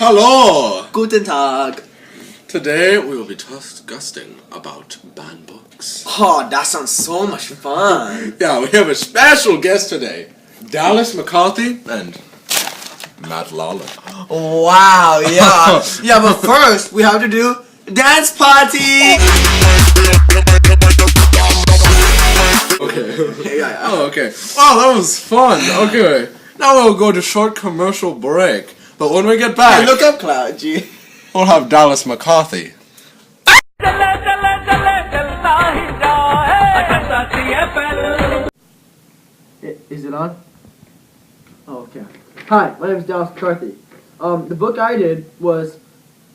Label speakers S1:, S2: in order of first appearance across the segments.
S1: Hello!
S2: Guten Tag.
S1: Today we will be discussing about banned books.
S2: Oh, that sounds so much fun.
S1: Yeah, we have a special guest today. Dallas McCarthy and Matt Lawler.
S2: Wow, yeah. Yeah, but first we have to do dance party.
S1: Okay.
S2: Yeah.
S1: Oh, okay. Oh, that was fun. Okay. Now we'll go to short commercial break. But when we get back,
S2: Hey, look up, Klaus. G.
S1: we'll have Dallas McCarthy.
S3: Is it on? Oh, okay. Hi, my name is Dallas McCarthy. The book I did was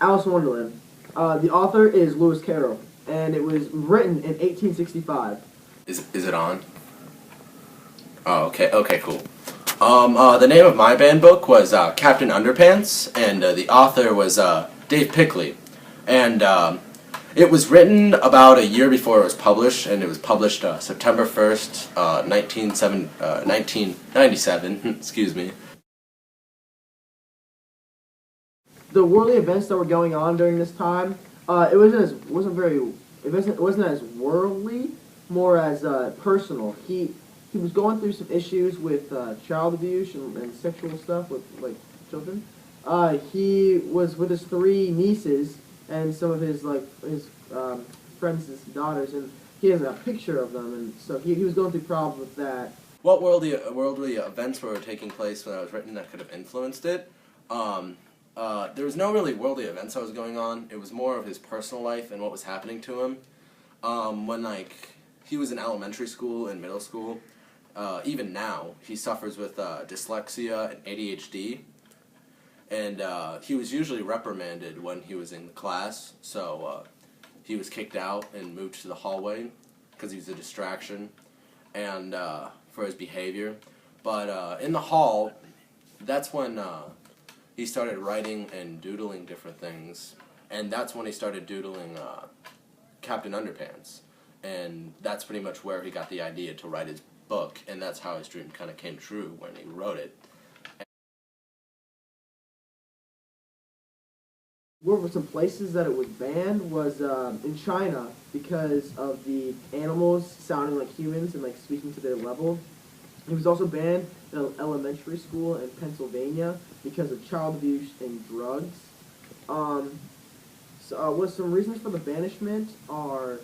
S3: Alice in Wonderland. The author is Lewis Carroll, and it was written in 1865.
S4: Is it on? Oh, okay, cool. The name of my band book was Captain Underpants, and the author was Dave Pickley. And it was written about a year before it was published, and it was published September 1st, 1997, excuse me.
S3: The worldly events that were going on during this time, it wasn't as worldly, more as personal. He was going through some issues with child abuse and sexual stuff with children. He was with his three nieces and some of his friends' daughters, and he has a picture of them, and so he was going through problems with that.
S4: What worldly events were taking place when I was written that could have influenced it? There was no really worldly events that was going on. It was more of his personal life and what was happening to him. When he was in elementary school and middle school, even now, he suffers with dyslexia and ADHD. And he was usually reprimanded when he was in class, so he was kicked out and moved to the hallway because he was a distraction and for his behavior. But in the hall, that's when he started writing and doodling different things, and that's when he started doodling Captain Underpants. And that's pretty much where he got the idea to write his book, and that's how his dream kind of came true when he wrote it.
S3: What were some places that it was banned was in China because of the animals sounding like humans and speaking to their level. It was also banned in an elementary school in Pennsylvania because of child abuse and drugs. What some reasons for the banishment are,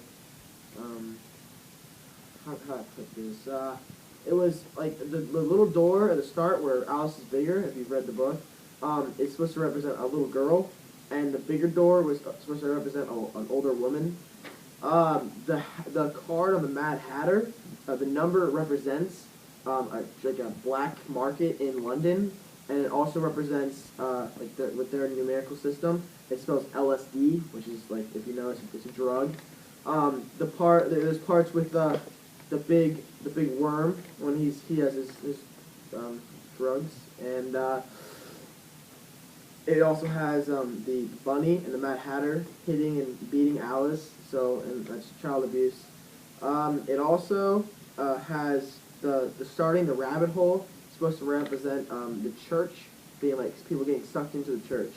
S3: how do I put this? It was the little door at the start where Alice is bigger, if you've read the book. It's supposed to represent a little girl, and the bigger door was supposed to represent an older woman. The card on the Mad Hatter, the number represents a black market in London, and it also represents with their numerical system. It spells LSD, which is if you know it's a drug. There's parts with the big worm when he has his drugs, and it also has the bunny and the Mad Hatter hitting and beating Alice, and that's child abuse. It also has the starting the rabbit hole. It's supposed to represent the church being people getting sucked into the church.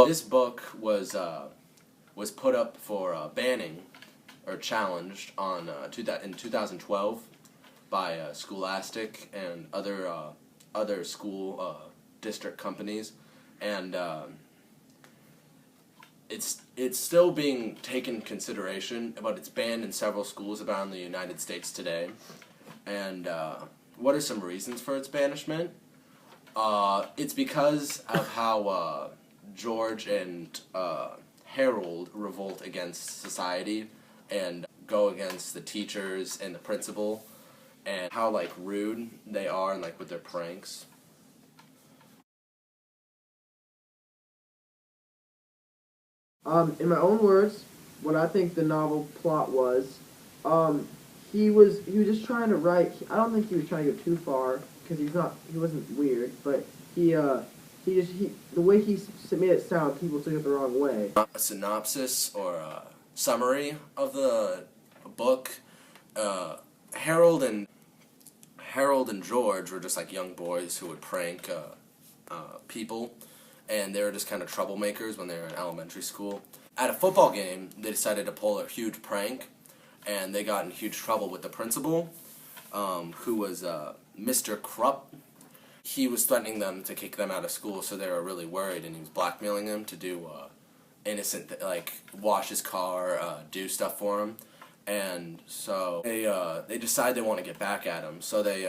S4: This book was put up for banning or challenged in 2012 by Scholastic and other school district companies, and it's still being taken consideration, but it's banned in several schools around the United States today. And what are some reasons for its banishment? It's because of how George and Harold revolt against society and go against the teachers and the principal, and how rude they are and with their pranks.
S3: In my own words, what I think the novel plot was, he was just trying to write. I don't think he was trying to go too far because he wasn't weird, but the way he made it sound, people took it the wrong way.
S4: A synopsis or a summary of the book. Harold and George were just young boys who would prank people, and they were just kind of troublemakers when they were in elementary school. At a football game, they decided to pull a huge prank, and they got in huge trouble with the principal, who was Mr. Krupp. He was threatening them to kick them out of school, so they were really worried, and he was blackmailing them to do innocent, like wash his car, do stuff for him. And so they decide they want to get back at him. So they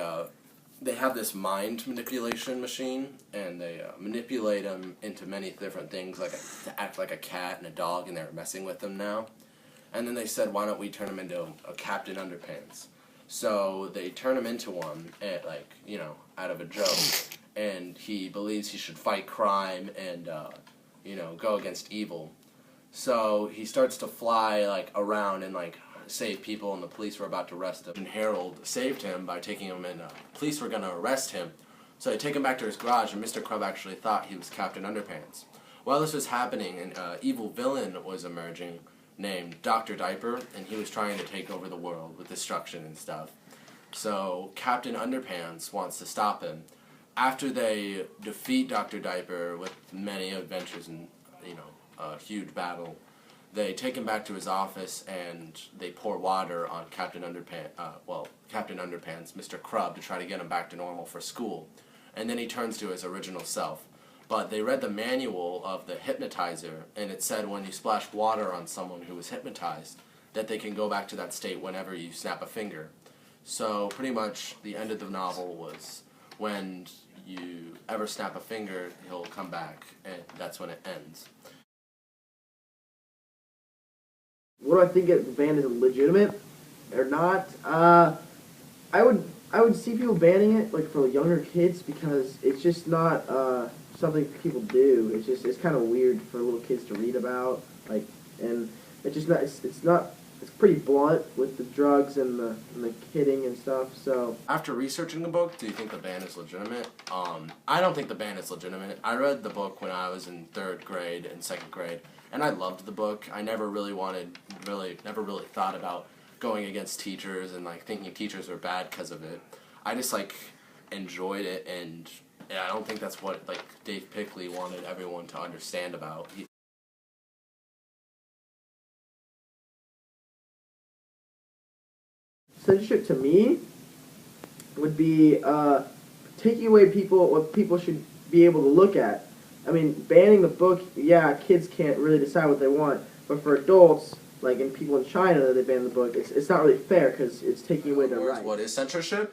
S4: have this mind manipulation machine, and they manipulate him into many different things, like to act like a cat and a dog, and they're messing with him now. And then they said, why don't we turn him into a Captain Underpants? So they turn him into one, out of a joke, and he believes he should fight crime and, go against evil. So he starts to fly, around and, save people, and the police were about to arrest him. And Harold saved him by taking him in. Police were going to arrest him. So they take him back to his garage, and Mr. Krupp actually thought he was Captain Underpants. While this was happening, an evil villain was emerging named Dr. Diaper, and he was trying to take over the world with destruction and stuff. So Captain Underpants wants to stop him. After they defeat Dr. Diaper with many adventures and, a huge battle, they take him back to his office, and they pour water on Captain Underpants, Mr. Krupp, to try to get him back to normal for school. And then he turns to his original self. But they read the manual of the hypnotizer, and it said when you splash water on someone who was hypnotized, that they can go back to that state whenever you snap a finger. So pretty much the end of the novel was when you ever snap a finger, he'll come back, and that's when it ends.
S3: What do I think the ban is legitimate or not? I would see people banning it for younger kids because it's just not something people do. It's kind of weird for little kids to read about, and it's just not. It's pretty blunt with the drugs and the kidding and stuff. So
S4: after researching the book, do you think the ban is legitimate? I don't think the ban is legitimate. I read the book when I was in 3rd grade and 2nd grade, and I loved the book. I never really thought about going against teachers and thinking teachers were bad because of it. I just enjoyed it, and I don't think that's what Dave Pickley wanted everyone to understand about.
S3: Censorship to me would be taking away what people should be able to look at. I mean, banning the book, yeah, kids can't really decide what they want, but for adults, and people in China that they ban the book, it's not really fair because it's taking away their rights.
S4: What is censorship?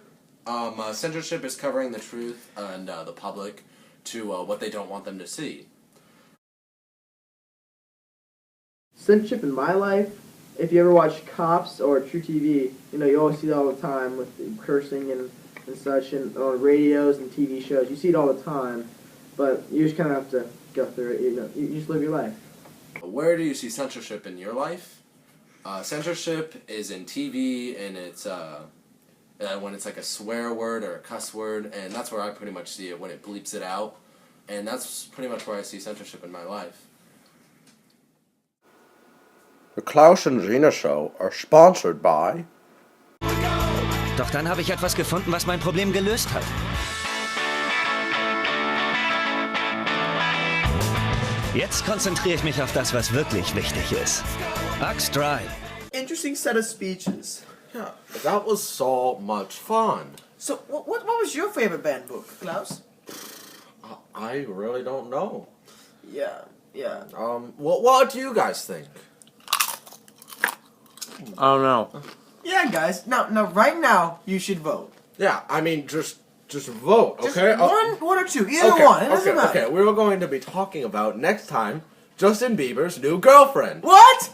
S4: Censorship is covering the truth and the public to what they don't want them to see.
S3: Censorship in my life, if you ever watch Cops or True TV, you always see it all the time with cursing and such, and on radios and TV shows. You see it all the time, but you just kind of have to go through it. You just live your life.
S4: Where do you see censorship in your life? Censorship is in TV, and it's when it's a swear word or a cuss word, and that's where I pretty much see it, when it bleeps it out, and that's pretty much where I see censorship in my life.
S1: The Klaus and Gina Show are sponsored by...
S5: Doch dann habe ich etwas gefunden, was mein Problem gelöst hat. Jetzt konzentriere ich mich auf das, was wirklich wichtig ist. Axe Dry.
S2: Interesting set of speeches.
S1: Yeah, that was so much fun.
S2: So, what was your favorite band book, Klaus?
S1: I really don't know.
S2: Yeah.
S1: What do you guys think? I don't know.
S2: Yeah, guys. Now, right now, you should vote.
S1: Yeah, I mean, just vote, okay?
S2: Just one or two, either one. It doesn't matter.
S1: Okay, we're going to be talking about next time Justin Bieber's new girlfriend.
S2: What?